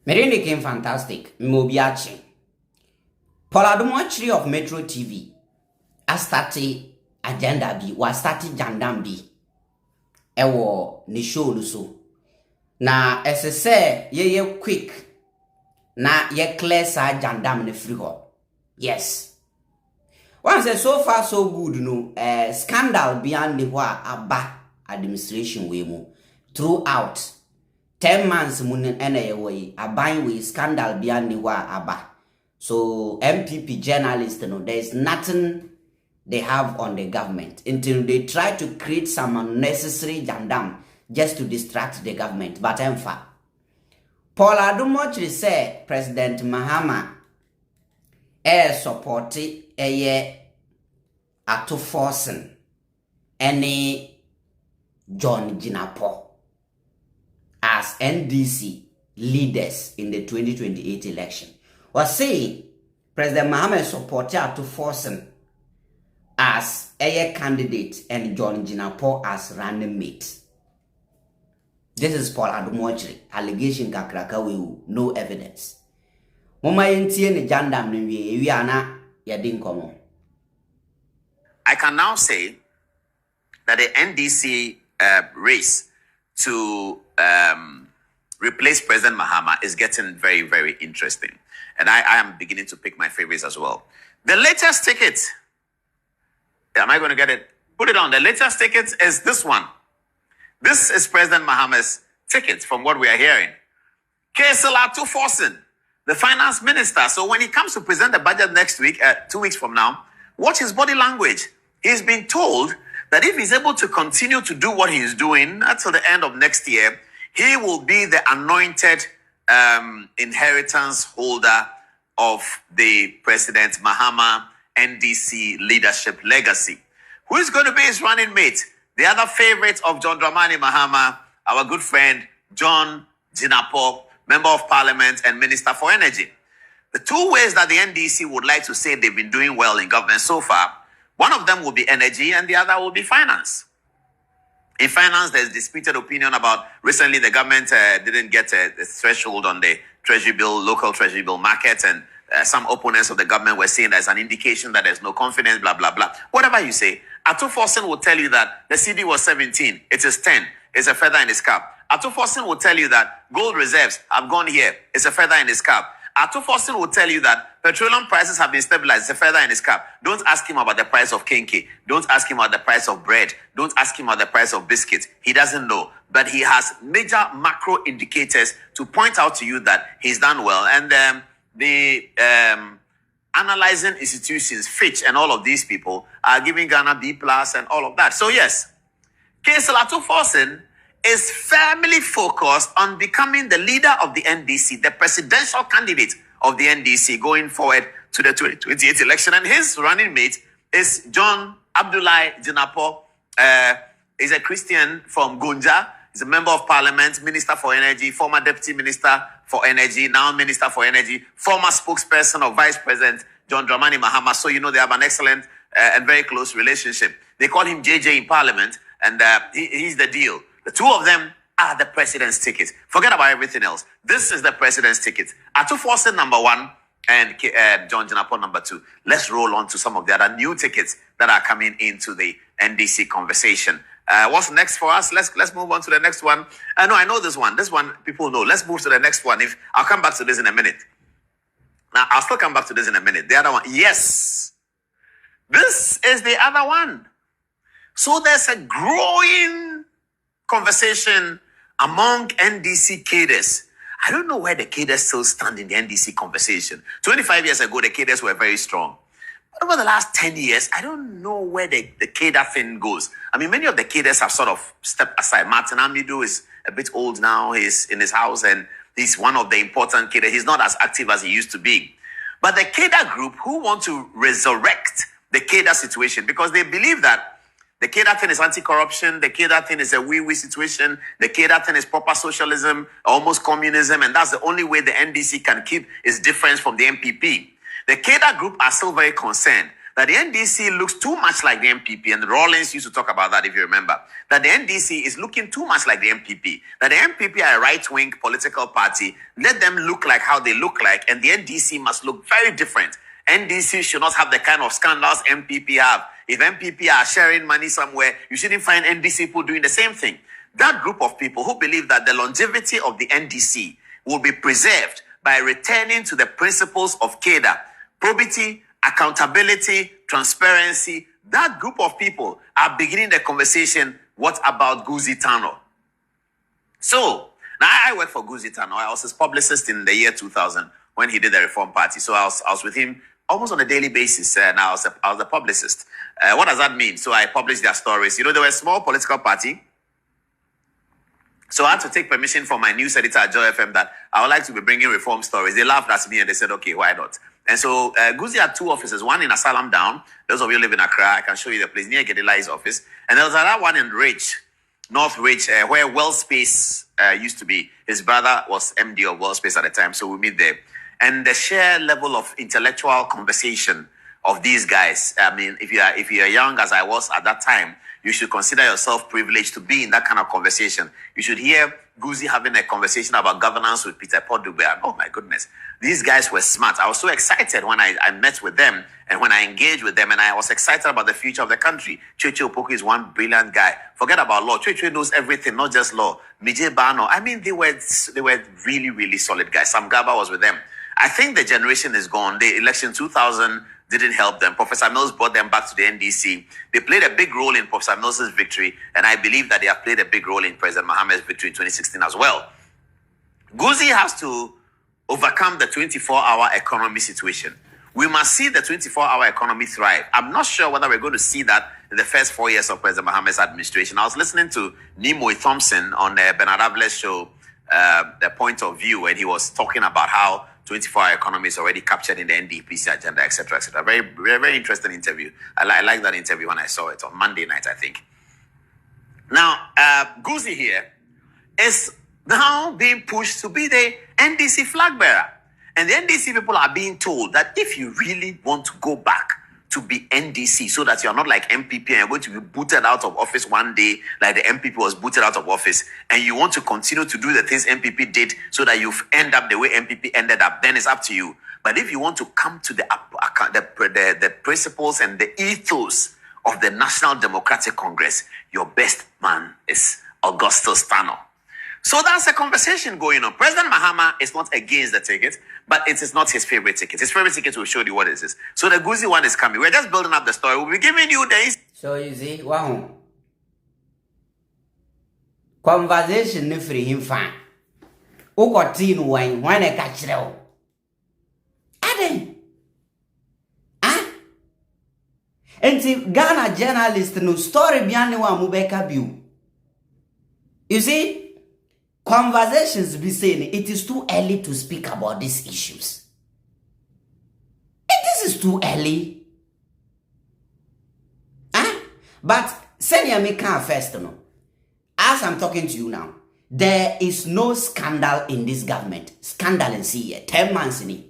Merene came fantastic. Mobiachi. Adom of Metro TV. I started agenda bi. Was started jandam bi. Ewo ni show luso. Na SSA ye quick. Na ye clear sa jandam ne free ho. Yes. Once so far so good no. Scandal beyond the wa aba administration we mo throughout. 10 months mun ene way aban we scandal beyond the wa aba. So MPP journalists no, there is nothing they have on the government until they try to create some unnecessary jandam just to distract the government. But Adom say President Mahama supported Forson any John Jinapor as NDC leaders in the 2028 election. Was saying President Mahama supported Forson as a candidate and John Jinapor as running mate. This is Adom allegation kakraka we no evidence. Mama yentie ne jandam ne wie ana yadin komo. I can now say that the NDC race to replace President Mahama is getting very, very interesting. And I am beginning to pick my favorites as well. The latest ticket, am I going to get it? Put it on. The latest ticket is this one. This is President Mahama's ticket from what we are hearing. Forson, the finance minister. So when he comes to present the budget next week, 2 weeks from now, watch his body language. He's been told that if he's able to continue to do what he's doing until the end of next year, he will be the anointed inheritance holder of the President Mahama NDC leadership legacy. Who is going to be his running mate? The other favorite of John Dramani Mahama, our good friend John Jinapor, Member of Parliament and Minister for Energy. The two ways that the NDC would like to say they've been doing well in government so far, one of them will be energy and the other will be finance. In finance, there's disputed opinion about recently the government didn't get a threshold on the treasury bill, local treasury bill market, and some opponents of the government were saying there's an indication that there's no confidence, blah, blah, blah. Whatever you say, Forson will tell you that the CD was 17, it is 10, it's a feather in his cap. Forson will tell you that gold reserves have gone here, it's a feather in his cap. Forson will tell you that petroleum prices have been stabilized. It's a feather in his cap. Don't ask him about the price of kenke. Don't ask him about the price of bread. Don't ask him about the price of biscuits. He doesn't know. But he has major macro indicators to point out to you that he's done well. And the analyzing institutions, Fitch and all of these people are giving Ghana B+ and all of that. So yes, Forson is firmly focused on becoming the leader of the NDC, the presidential candidate of the NDC going forward to the 2028 election. And his running mate is John Abdullahi Jinapor. He's a Christian from Gunja. He's a member of parliament, minister for energy, former deputy minister for energy, now minister for energy, former spokesperson of Vice President John Dramani Mahama. So you know they have an excellent and very close relationship. They call him JJ in parliament, and he's the deal. The two of them are the president's ticket. Forget about everything else. This is the president's ticket. Forson number 1 and John Jinapor number 2. Let's roll on to some of the other new tickets that are coming into the NDC conversation. What's next for us? Let's move on to the next one. No, I know this one. This one people know. Let's move to the next one. I'll come back to this in a minute. Now, I'll still come back to this in a minute. The other one. Yes. This is the other one. So there's a growing conversation among NDC cadres. I don't know where the cadres still stand in the NDC conversation. 25 years ago, the cadres were very strong. But over the last 10 years, I don't know where the cadre thing goes. I mean, many of the cadres have sort of stepped aside. Martin Amido is a bit old now. He's in his house and he's one of the important cadres. He's not as active as he used to be. But the cadre group who want to resurrect the cadre situation because they believe that the cadre thing is anti-corruption. The cadre thing is a wee-wee situation. The cadre thing is proper socialism, almost communism. And that's the only way the NDC can keep its difference from the MPP. The cadre group are still very concerned that the NDC looks too much like the MPP, and Rawlings used to talk about that if you remember, that the NDC is looking too much like the MPP, that the MPP are a right-wing political party, let them look like how they look like, and the NDC must look very different. NDC should not have the kind of scandals MPP have. If MPP are sharing money somewhere, you shouldn't find NDC people doing the same thing. That group of people who believe that the longevity of the NDC will be preserved by returning to the principles of CADA, probity, accountability, transparency, that group of people are beginning the conversation, what about Guzzi Tano? So, now I work for Guzzi Tano. I was his publicist in the year 2000 when he did the Reform Party. So I was with him almost on a daily basis. Now I was a publicist. What does that mean? So I published their stories. You know, they were a small political party. So I had to take permission from my news editor at Joy FM that I would like to be bringing reform stories. They laughed at me and they said, okay, why not? And so Guzzi had two offices, one in Asylum Down. Those of you who live in Accra, I can show you the place near Gedeli's office. And there was another one in North Ridge, where WellSpace used to be. His brother was MD of WellSpace at the time, so we meet there. And the sheer level of intellectual conversation of these guys, I mean, if you are young as I was at that time, you should consider yourself privileged to be in that kind of conversation. You should hear Guzzi having a conversation about governance with Peter Podube. And oh my goodness, these guys were smart. I was so excited when I met with them and when I engaged with them, and I was excited about the future of the country. Cheche Opoku is one brilliant guy. Forget about law. Cheche knows everything, not just law. Mijay Bano, I mean, they were really, really solid guys. Sam Gaba was with them. I think the generation is gone. The election 2000 didn't help them. Professor Mills brought them back to the NDC. They played a big role in Professor Mills' victory, and I believe that they have played a big role in President Mahama's victory in 2016 as well. Guzzi has to overcome the 24-hour economy situation. We must see the 24-hour economy thrive. I'm not sure whether we're going to see that in the first 4 years of President Mahama's administration. I was listening to Nimoy Thompson on Bernard Avle's show, The Point of View, and he was talking about how 24-hour economy is already captured in the NDPC agenda, etc., etc. Very, very, very interesting interview. I like that interview when I saw it on Monday night, I think. Now, Guzzi here is now being pushed to be the NDC flag bearer. And the NDC people are being told that if you really want to go back to be NDC so that you're not like MPP and you're going to be booted out of office one day like the MPP was booted out of office, and you want to continue to do the things MPP did so that you end up the way MPP ended up, then it's up to you. But if you want to come to the principles and the ethos of the National Democratic Congress, your best man is Augustus Tano. So that's a conversation going on. President Mahama is not against the ticket, but it is not his favorite ticket. His favorite ticket will show you what it is. So the Guzzi one is coming. We're just building up the story. We'll be giving you the... So you see, wow. Conversation ni free him fine. Uko tin when I catch you. Adom. Ah? And see, Ghana journalist no story behind one mubeka view. You see? Conversations be saying it is too early to speak about these issues. This is too early. But send me can first, no. As I'm talking to you now, there is no scandal in this government. Scandal in see 10 months in it.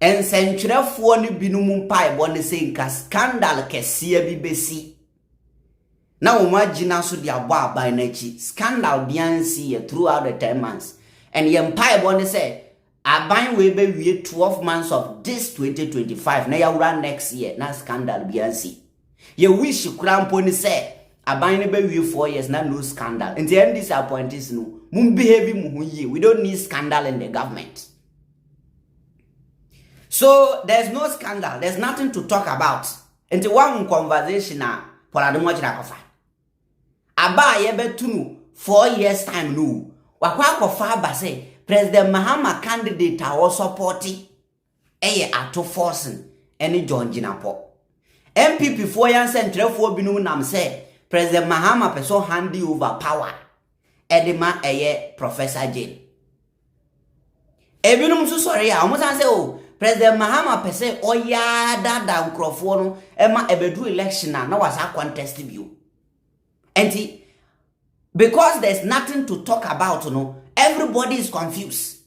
And century for ni binum pai bonne saying ka scandal kesiye bi besi. Now imagine so the aba by nachi scandal biansi throughout the 10 months. And the empire bonne say aban we be 12 months of this 2025. Now you run next year. Now scandal biansi. You wish you cramponi say aban be 4 years now no scandal. And the end disappointees no. Mun behave muhuye. We don't need scandal in the government. So there's no scandal. There's nothing to talk about. Into one conversation now. Aba yebetunu 4 years time no. Wakwa kofa ba say President Mahama candidate a supporti eye ato Forson any John Jinapor. MPP 4 years and 3 binu nam say President Mahama person hand over power. Edema eye Professor Jane. Ebinum so sorry almost say oh President Mahama per se oya dada nkrofo no ema ebedu election na was a contest view. And because there's nothing to talk about, everybody is confused.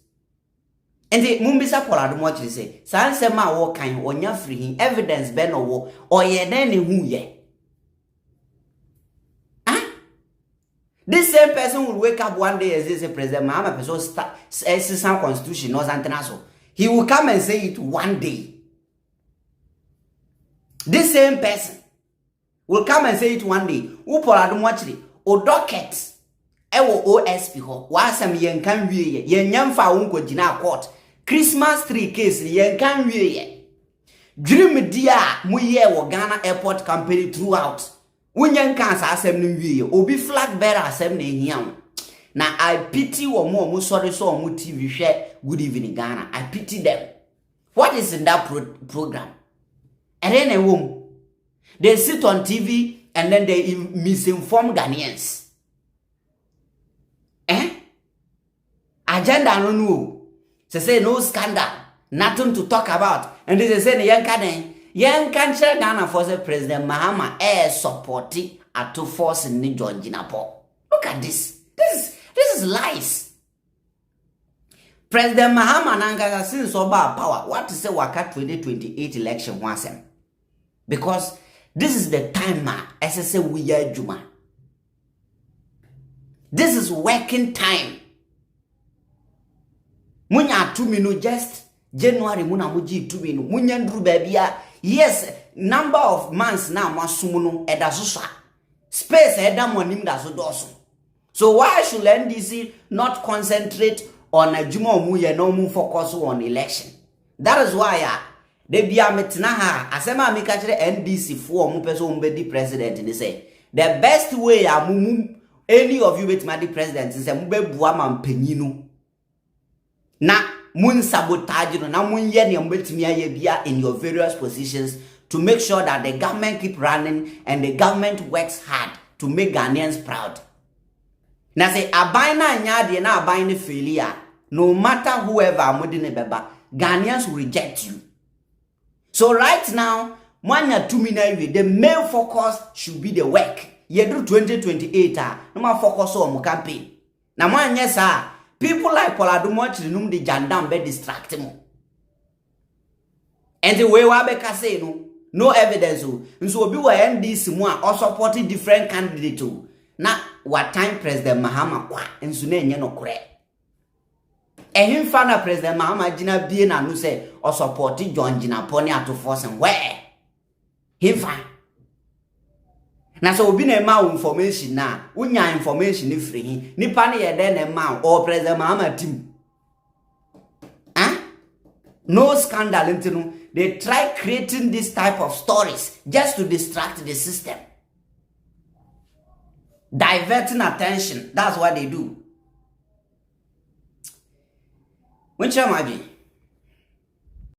And the Mumbisa Poladum what you say, Sanse ma wo kan onya free evidence be no wo or ye then who ye. This same person will wake up one day as this President Mahama person start some constitution or something else. He will come and say it one day. This same person will come and say it one day. Who Poladum watch it or docket. Ewo OSP ho wasam yen kan wie yen nyamfa wonko gina court Christmas tree case yen kan wie dream dia mu ye wo Ghana airport company throughout wonyen kan sa asem no wie obi flag bearer asem na ehia na I pity wo mo sorry so mo TV hwe Good Evening Ghana. I pity them. What is in that program? And then a woman they sit on TV and then they misinform Ghanaians. Agenda no. Say no scandal, nothing to talk about. And they say young country Ghana for the President Mahama supporting to force in Jinapor. Look at this. This is lies. President Mahama Nanga since over power. What to say waka 2028 election once him? Because this is the time SSA we are Juma. This is working time. Munya 2 minutes just January muna muji 2 minutes. Munya ndru babia. Yes, number of months now masumuno edasosa. Space edamonim dasodoso. So why should NDC not concentrate on a juma muye no mu focus on election? That is why they be ametina ha asema me ka kire NDC for mu person mu be di president ni say the best way any of you bet ma di president say mu be bua ma mpanyinu. Na mun sabotage no na mun ye ne mbetimi aye bia in your various positions to make sure that the government keep running and the government works hard to make Ghanaians proud. Na say aban na anya de na aban ne failure, no matter whoever amodi ne beba, Ghanaians will reject you. So right now, mwanya 2 minutes the main focus should be the work. Ye do 2028 no ma focus on campaign. Na mwanya sa people like Poladumochi num the jandam be distract mo. And the way wa be ka say no evidence o. Nso obi wa NDC mu a or supporting different candidate o. Na what time President Mahama kwa nso na enye no kore. Ehimfa na President Mahama gina bie na no say or supporting John Jinapor ne ato Forson where himfa. Na so obi na ma information na unya information ni free nipa na ye den na ma or President Mahama team. No scandal into they try creating this type of stories just to distract the system. Diverting attention. That's what they do. When you imagine